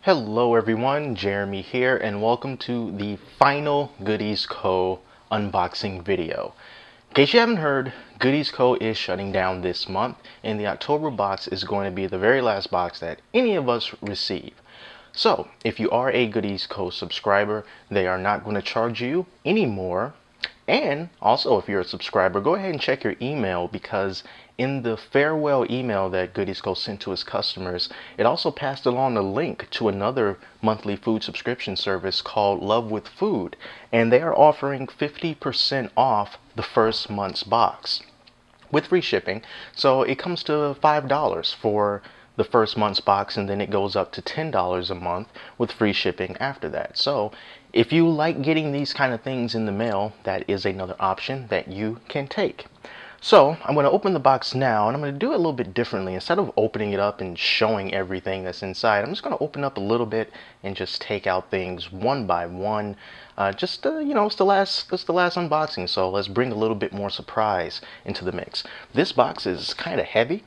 Hello everyone, Jeremy here, and welcome to the final Goodies Co. unboxing video. In case you haven't heard, Goodies Co. is shutting down this month, and the October box is going to be the very last box that any of us receive. So, if you are a Goodies Co. subscriber, they are not going to charge you anymore. And also, if you're a subscriber, go ahead and check your email, because in the farewell email that Goodies Co. sent to its customers, it also passed along a link to another monthly food subscription service called Love with Food, and they are offering 50% off the first month's box with free shipping. So it comes to $5 for the first month's box, and then it goes up to $10 a month with free shipping after that. So if you like getting these kind of things in the mail, that is another option that you can take. So I'm going to open the box now, and I'm going to do it a little bit differently. Instead of opening it up and showing everything that's inside, I'm just going to open up a little bit and just take out things one by one. It's the last unboxing, so let's bring a little bit more surprise into the mix. This box is kind of heavy.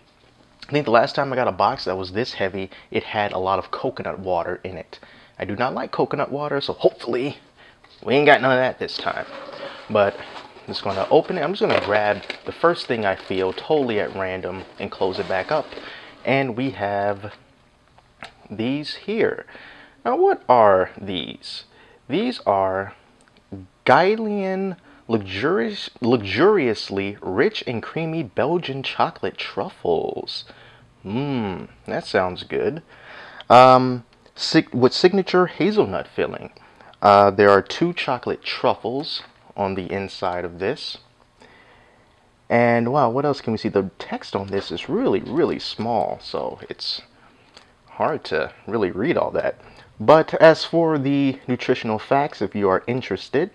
I think the last time I got a box that was this heavy, it had a lot of coconut water in it. I do not like coconut water, so hopefully we ain't got none of that this time. But I'm just going to open it. I'm just going to grab the first thing I feel totally at random and close it back up. And we have these here. Now, what are these? These are Guylian luxuriously rich and creamy Belgian chocolate truffles. That sounds good. With signature hazelnut filling. There are 2 chocolate truffles on the inside of this. And wow, what else can we see? The text on this is really, really small, so it's hard to really read all that. But as for the nutritional facts, if you are interested,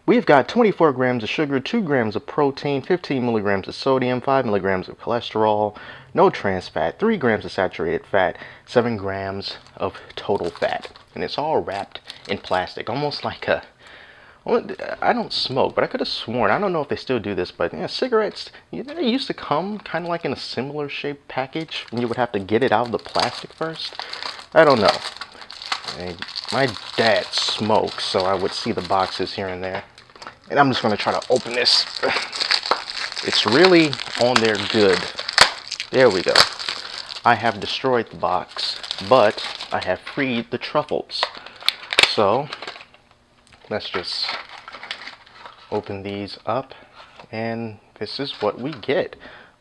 we've got 24 grams of sugar, 2 grams of protein, 15 milligrams of sodium, 5 milligrams of cholesterol, no trans fat, 3 grams of saturated fat, 7 grams of total fat. And it's all wrapped in plastic, almost like a... I don't smoke, but I could have sworn, I don't know if they still do this, but cigarettes, they used to come kind of like in a similar shaped package, and you would have to get it out of the plastic first. I don't know. My dad smokes, so I would see the boxes here and there. And I'm just going to try to open this. It's really on there good. There we go. I have destroyed the box, but I have freed the truffles. So let's just open these up, and this is what we get.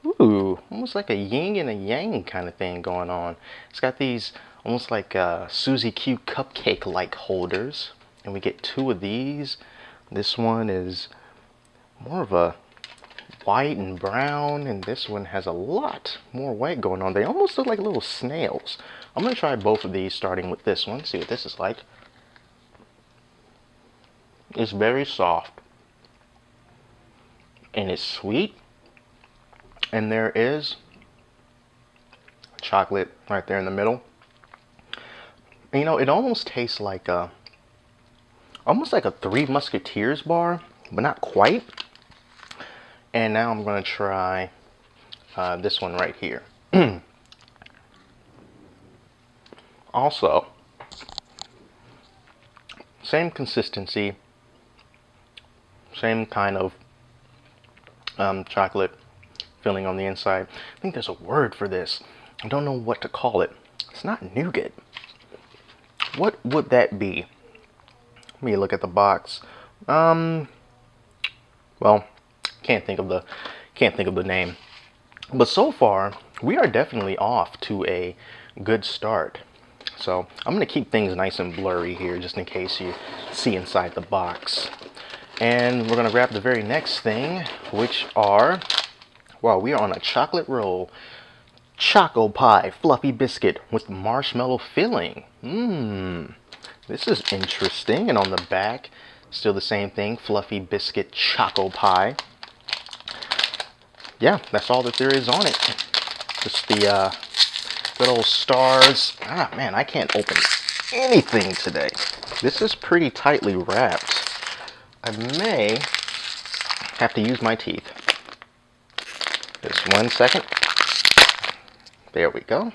Ooh, almost like a yin and a yang kind of thing going on. It's got these almost like Suzy Q cupcake-like holders, and we get 2 of these. This one is more of a white and brown, and this one has a lot more white going on. They almost look like little snails. I'm going to try both of these, starting with this one, see what this is like. It's very soft, and it's sweet, and there is chocolate right there in the middle. And, it almost tastes like almost like a Three Musketeers bar, but not quite. And now I'm going to try this one right here. Also, same consistency, same kind of chocolate filling on the inside. I think there's a word for this. I don't know what to call it. It's not nougat. What would that be? Let me look at the box. Well, can't think of the name. But so far, we are definitely off to a good start. So I'm gonna keep things nice and blurry here, just in case you see inside the box. And we're gonna grab the very next thing, which are, wow, we are on a chocolate roll. Choco Pie fluffy biscuit with marshmallow filling. This is interesting. And on the back, still the same thing, fluffy biscuit Choco Pie. Yeah, that's all that there is on it. Just the good old stars. Ah, man, I can't open anything today. This is pretty tightly wrapped. I may have to use my teeth. Just 1 second. There we go.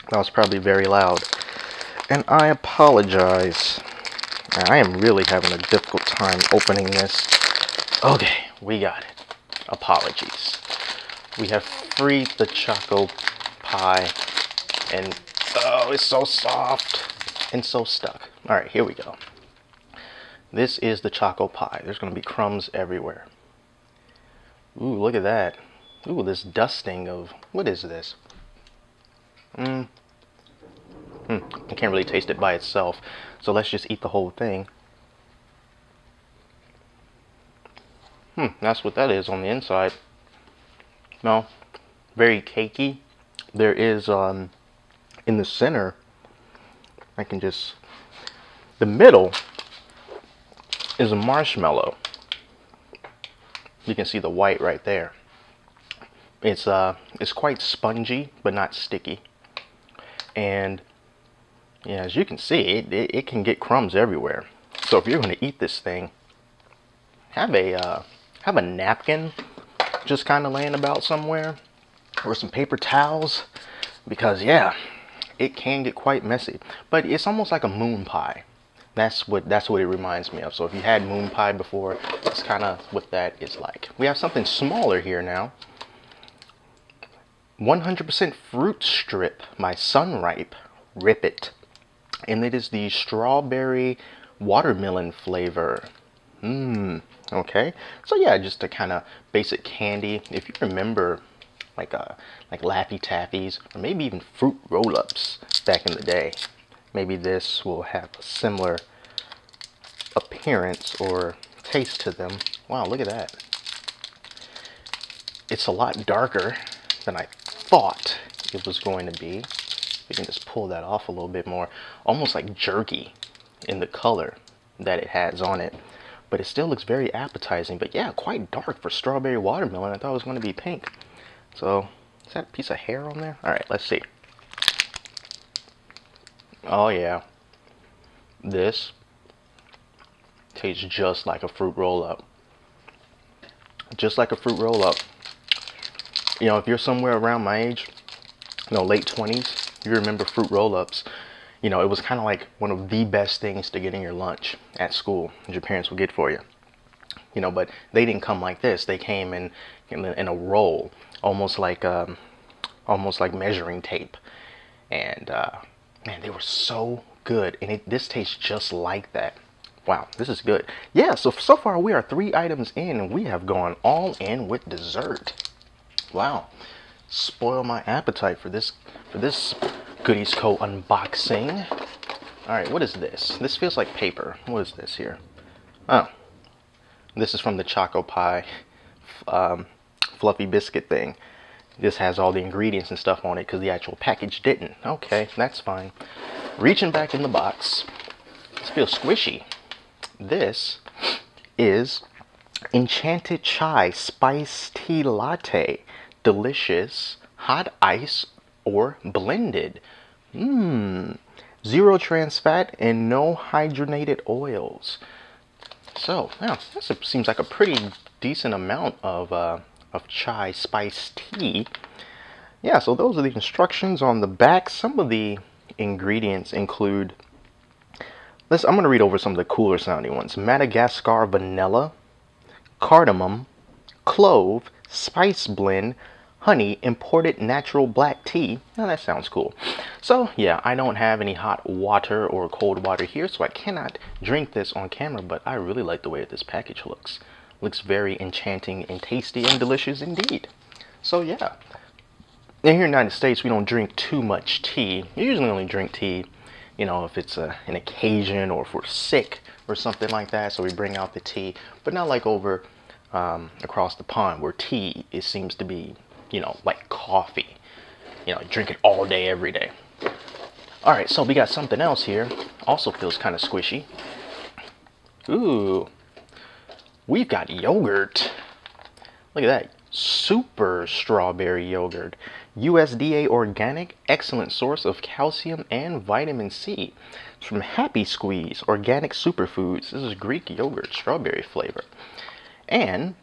That was probably very loud. And I apologize. I am really having a difficult time opening this. Okay, we got it. Apologies. We have freed the Choco Pie, and oh, it's so soft and so stuck. All right, here we go. This is the Choco Pie. There's going to be crumbs everywhere. Ooh, look at that. Ooh, this dusting of, what is this? I can't really taste it by itself, so let's just eat the whole thing. That's what that is on the inside. No, very cakey. There is, in the center, the middle is a marshmallow. You can see the white right there. It's quite spongy, but not sticky. And yeah, as you can see, it can get crumbs everywhere. So if you're going to eat this thing, have a napkin just kind of laying about somewhere, or some paper towels, because yeah, it can get quite messy. But it's almost like a moon pie. That's what it reminds me of. So if you had moon pie before, that's kind of what that is like. We have something smaller here now. 100% fruit strip by Sunripe. Rip it. And it is the strawberry watermelon flavor. Okay. So yeah, just a kind of basic candy. If you remember, like Laffy Taffies, or maybe even fruit roll-ups back in the day, maybe this will have a similar appearance or taste to them. Wow, look at that. It's a lot darker than I thought it was going to be. You can just pull that off a little bit more. Almost like jerky in the color that it has on it. But it still looks very appetizing. But yeah, quite dark for strawberry watermelon. I thought it was going to be pink. So, is that a piece of hair on there? Alright, let's see. Oh yeah. This tastes just like a fruit roll-up. Just like a fruit roll-up. You know, if you're somewhere around my age, you know, late 20s, you remember fruit roll-ups. You know, it was kind of like one of the best things to get in your lunch at school that your parents would get for you. You know, but they didn't come like this. They came in a roll, almost like measuring tape. And man, they were so good. And this tastes just like that. Wow, this is good. Yeah, so far we are 3 items in, and we have gone all in with dessert. Wow, spoil my appetite for this Goodies Co. unboxing. All right, what is this? This feels like paper. What is this here? Oh, this is from the Choco Pie fluffy biscuit thing. This has all the ingredients and stuff on it because the actual package didn't. Okay, that's fine. Reaching back in the box. This feels squishy. This is Enchanted Spice Tea Latte. Delicious, hot ice or blended. Zero trans fat and no hydrogenated oils. So, yeah, this seems like a pretty decent amount of chai spice tea. Yeah, so those are the instructions on the back. Some of the ingredients include, I'm going to read over some of the cooler sounding ones. Madagascar vanilla, cardamom, clove, spice blend, honey, imported natural black tea. Now that sounds cool. So yeah, I don't have any hot water or cold water here, so I cannot drink this on camera, but I really like the way this package looks. Looks very enchanting and tasty and delicious indeed. So yeah, in here in the United States, we don't drink too much tea. We usually only drink tea, you know, if it's an occasion or if we're sick or something like that, so we bring out the tea, but not like over across the pond where tea seems to be, you know, like coffee. You know, drink it all day, every day. All right, so we got something else here. Also feels kind of squishy. Ooh, we've got yogurt. Look at that. Super strawberry yogurt. USDA organic, excellent source of calcium and vitamin C. It's from Happy Squeeze, organic superfoods. This is Greek yogurt, strawberry flavor. And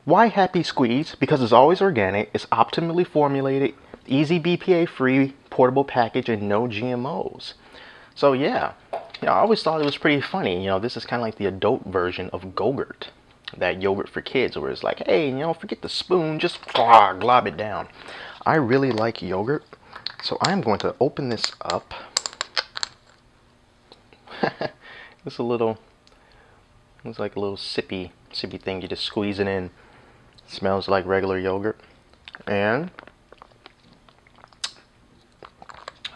why Happy Squeeze? Because it's always organic, it's optimally formulated, easy BPA free, portable package and no GMOs. So yeah, I always thought it was pretty funny. This is kind of like the adult version of Go-Gurt, that yogurt for kids, where it's like, hey, forget the spoon, just glob it down. I really like yogurt, so I'm going to open this up. It's like a little sippy thing. You just squeeze it in. Smells like regular yogurt, and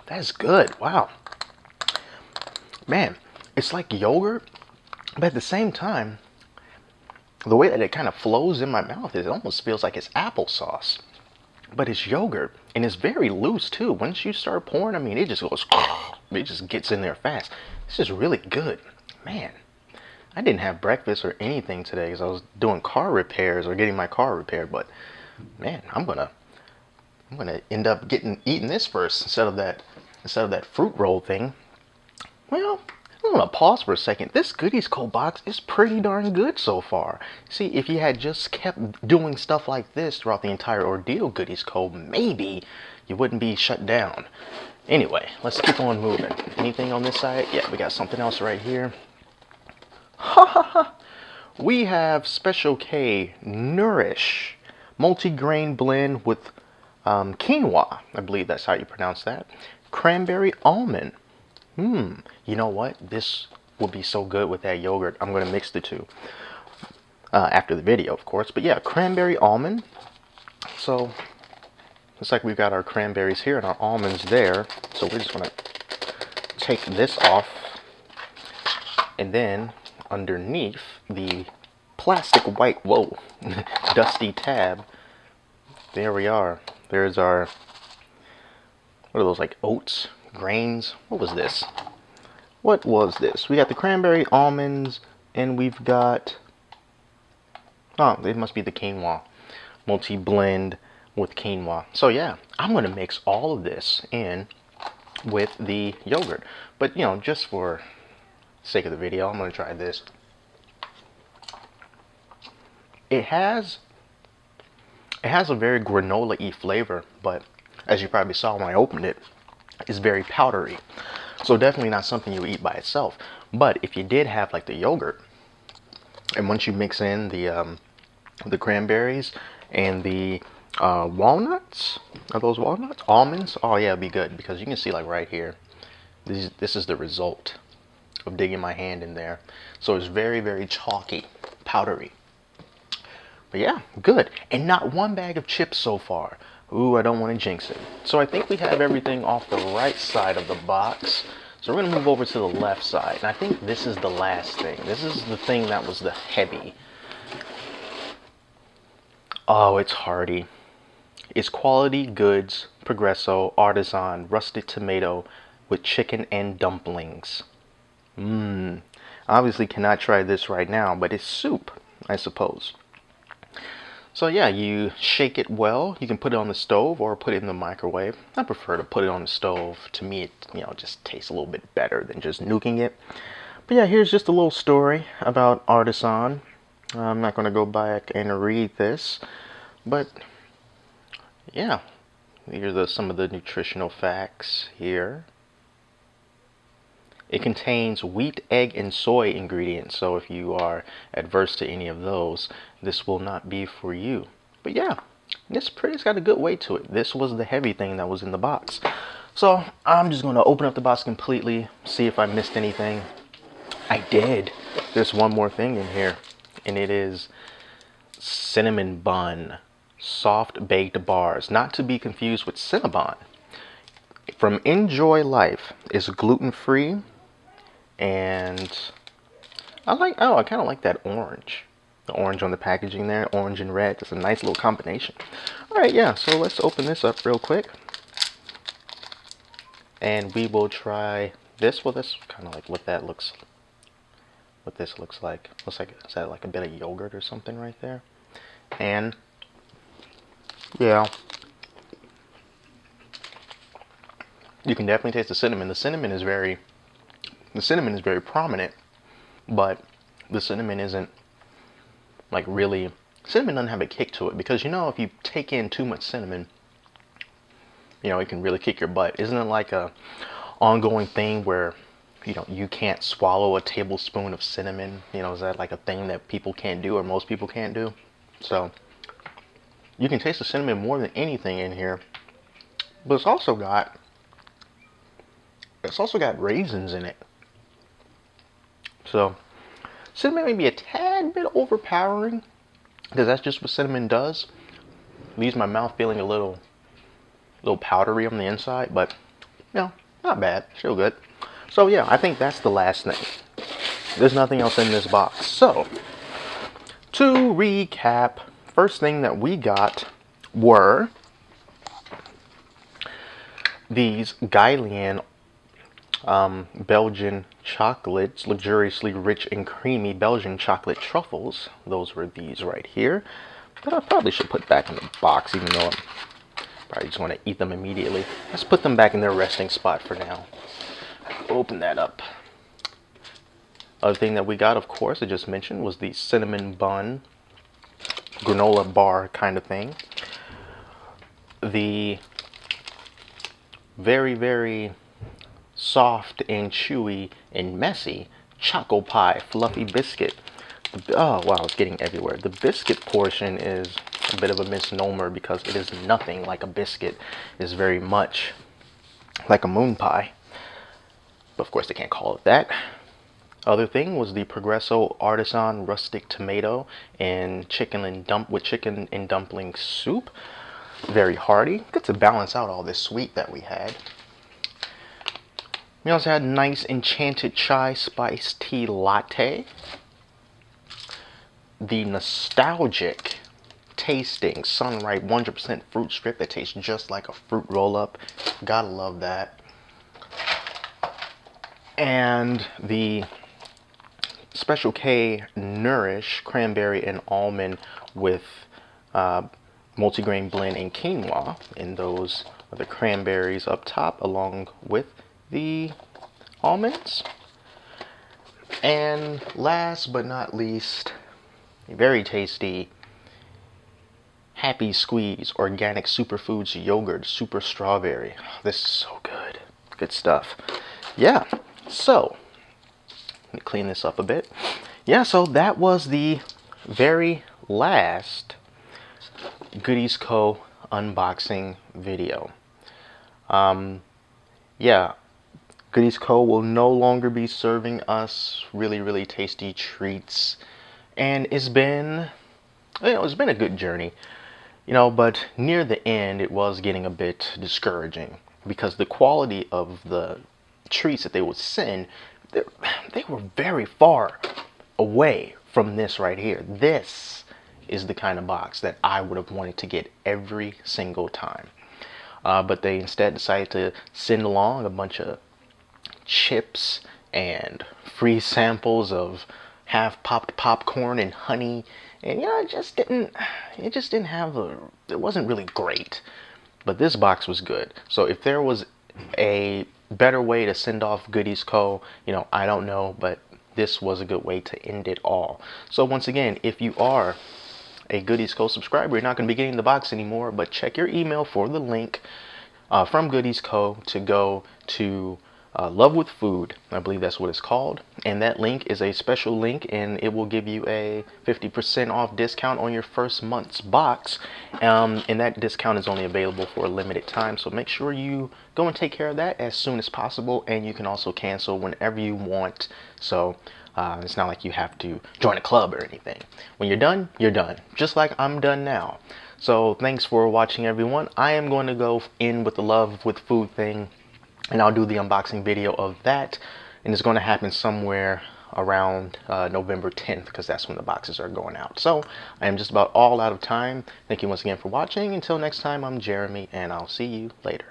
that's good. Wow, man, it's like yogurt, but at the same time, the way that it kind of flows in my mouth, it almost feels like it's applesauce, but it's yogurt, and it's very loose too. Once you start pouring, I mean, it just goes, it just gets in there fast. This is really good, man. I didn't have breakfast or anything today because I was doing car repairs or getting my car repaired, but man, I'm gonna end up eating this first instead of that fruit roll thing. Well, I'm gonna pause for a second. This Goodies Co. box is pretty darn good so far. See, if you had just kept doing stuff like this throughout the entire ordeal, Goodies Co., maybe you wouldn't be shut down. Anyway, let's keep on moving. Anything on this side? Yeah, we got something else right here. Ha ha ha! We have Special K Nourish multi-grain blend with quinoa. I believe that's how you pronounce that. Cranberry almond. You know what? This would be so good with that yogurt. I'm going to mix the two after the video, of course. But yeah, cranberry almond. So looks like we've got our cranberries here and our almonds there. So we're just going to take this off, and then underneath the plastic white, dusty tab, there we are. There's our, what are those, like oats, grains? What was this? We got the cranberry almonds, and we've got, oh, it must be the quinoa, multi-blend with quinoa. So yeah, I'm going to mix all of this in with the yogurt, but just for sake of the video, I'm going to try this. It has a very granola-y flavor, but as you probably saw when I opened it, it's very powdery. So definitely not something you eat by itself. But if you did have like the yogurt, and once you mix in the cranberries and the walnuts, are those walnuts? Almonds? Oh yeah, it'd be good, because you can see like right here, this is the result of digging my hand in there. So it's very, very chalky, powdery. But yeah, good. And not one bag of chips so far. Ooh, I don't want to jinx it. So I think we have everything off the right side of the box. So we're going to move over to the left side. And I think this is the last thing. This is the thing that was the heavy. Oh, it's hearty. It's Quality Goods Progreso Artisan Rusted Tomato with chicken and dumplings. Obviously cannot try this right now, but it's soup, I suppose. So yeah, you shake it well. You can put it on the stove or put it in the microwave. I prefer to put it on the stove. To me, it just tastes a little bit better than just nuking it. But yeah, here's just a little story about Artisan. I'm not going to go back and read this, but yeah, here are some of the nutritional facts here. It contains wheat, egg, and soy ingredients, so if you are adverse to any of those, this will not be for you. But yeah, it's got a good weight to it. This was the heavy thing that was in the box. So I'm just going to open up the box completely, see if I missed anything. I did. There's one more thing in here, and it is cinnamon bun, soft baked bars, not to be confused with Cinnabon. From Enjoy Life. It's gluten-free. And I kind of like that orange. The orange on the packaging there, orange and red. It's a nice little combination. All right, yeah, so let's open this up real quick. And we will try this. Well, that's kind of like what this looks like. Looks like, is that like a bit of yogurt or something right there? And yeah, you can definitely taste the cinnamon. The cinnamon is very prominent, but the cinnamon isn't like cinnamon doesn't have a kick to it, because if you take in too much cinnamon, you know, it can really kick your butt. Isn't it like a ongoing thing where, you know, you can't swallow a tablespoon of cinnamon? You know, is that like a thing that people can't do, or most people can't do? So you can taste the cinnamon more than anything in here. But it's also got raisins in it. So cinnamon may be a tad bit overpowering, because that's just what cinnamon does. Leaves my mouth feeling a little powdery on the inside, but you know, not bad, still good. So yeah, I think that's the last thing. There's nothing else in this box. So to recap, first thing that we got were these Guilean Belgian chocolates, luxuriously rich and creamy Belgian chocolate truffles. Those were these right here, that I probably should put back in the box, even though I probably just want to eat them immediately. Let's put them back in their resting spot for now. Open that up. Other thing that we got, of course, I just mentioned, was the cinnamon bun granola bar kind of thing. The very, very soft and chewy and messy Choco Pie fluffy biscuit. Oh wow, it's getting everywhere. The biscuit portion is a bit of a misnomer because it is nothing like a biscuit. It is very much like a moon pie. But of course they can't call it that. Other thing was the Progreso Artisan rustic tomato and chicken and dumpling soup. Very hearty. Good to balance out all this sweet that we had. We also had nice Enchanted Chai Spiced Tea Latte. The nostalgic tasting Sunripe 100% fruit strip that tastes just like a fruit roll-up. Gotta love that. And the Special K Nourish cranberry and almond with multigrain blend and quinoa. And those are the cranberries up top along with the almonds. And last but not least, a very tasty Happy Squeeze organic superfoods yogurt super strawberry. This is so good. Good stuff. Yeah, so let me clean this up a bit. Yeah, so that was the very last Goodies Co. unboxing video. Yeah, Goodies Co. will no longer be serving us really tasty treats, and it's been, you know, it's been a good journey, you know, but near the end it was getting a bit discouraging because the quality of the treats that they would send, they were very far away from this right here. This is the kind of box that I would have wanted to get every single time. But they instead decided to send along a bunch of chips and free samples of half popped popcorn and honey, and you know, it just didn't have it wasn't really great. But this box was good. So if there was a better way to send off Goodies Co., you know, I don't know, but this was a good way to end it all. So once again, if you are a Goodies Co. subscriber, you're not going to be getting the box anymore, but check your email for the link from Goodies Co. to go to Love with Food. I believe that's what it's called. And that link is a special link, and it will give you a 50% off discount on your first month's box. And that discount is only available for a limited time. So make sure you go and take care of that as soon as possible. And you can also cancel whenever you want. So it's not like you have to join a club or anything. When you're done, you're done. Just like I'm done now. So thanks for watching, everyone. I am going to go in with the Love with Food thing, and I'll do the unboxing video of that, and it's going to happen somewhere around November 10th, because that's when the boxes are going out. So I am just about all out of time. Thank you once again for watching. Until next time, I'm Jeremy, and I'll see you later.